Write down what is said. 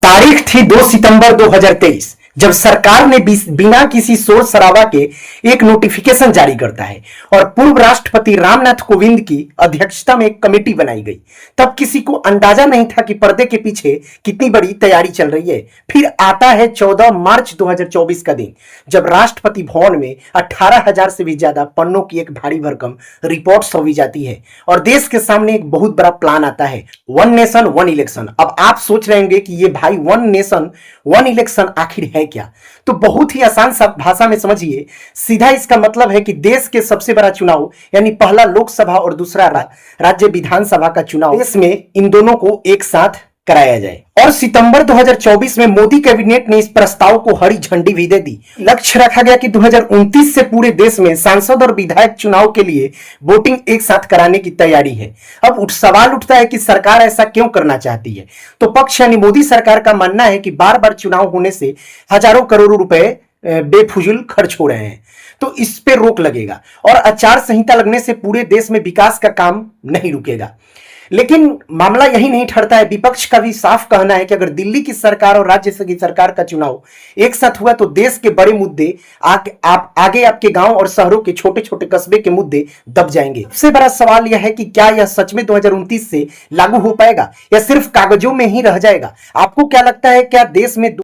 तारीख थी 2 सितंबर 2023 जब सरकार ने बिना किसी शोर शराबा के एक नोटिफिकेशन जारी करता है और पूर्व राष्ट्रपति रामनाथ कोविंद की अध्यक्षता में एक कमेटी बनाई गई। तब किसी को अंदाजा नहीं था कि पर्दे के पीछे कितनी बड़ी तैयारी चल रही है। फिर आता है 14 मार्च 2024 का दिन, जब राष्ट्रपति भवन में 18,000 से भी ज्यादा पन्नों की एक भारी भरकम रिपोर्ट सौंपी जाती है और देश के सामने एक बहुत बड़ा प्लान आता है, वन नेशन वन इलेक्शन। अब आप सोच रहे होंगे कि ये भाई वन नेशन वन इलेक्शन आखिर है क्या? तो बहुत ही आसान भाषा में समझिए, सीधा इसका मतलब है कि देश के सबसे बड़ा चुनाव यानी पहला लोकसभा और दूसरा राज्य विधानसभा का चुनाव देश में इन दोनों को एक साथ कराया जाए। और सितंबर 2024 में मोदी कैबिनेट ने इस प्रस्ताव को हरी झंडी भी दे दी। लक्ष्य रखा गया कि 2029 से पूरे देश में सांसद और विधायक चुनाव के लिए वोटिंग एक साथ कराने की तैयारी है। अब सवाल उठता है कि सरकार ऐसा क्यों करना चाहती है? तो पक्ष यानी मोदी सरकार का मानना है कि बार बार चुनाव होने से हजारों करोड़ों रुपए बेफुजूल खर्च हो रहे हैं, तो इस पे रोक लगेगा और आचार संहिता लगने से पूरे देश में विकास का काम नहीं रुकेगा। लेकिन मामला यही नहीं ठहरता है। विपक्ष का भी साफ कहना है कि अगर दिल्ली की सरकार और राज्य की सरकार का चुनाव एक साथ हुआ तो देश के बड़े मुद्दे आगे आपके गांव और शहरों के छोटे छोटे कस्बे के मुद्दे दब जाएंगे। सबसे बड़ा सवाल यह है कि क्या यह सच में 2029 से लागू हो पाएगा या सिर्फ कागजों में ही रह जाएगा? आपको क्या लगता है, क्या देश में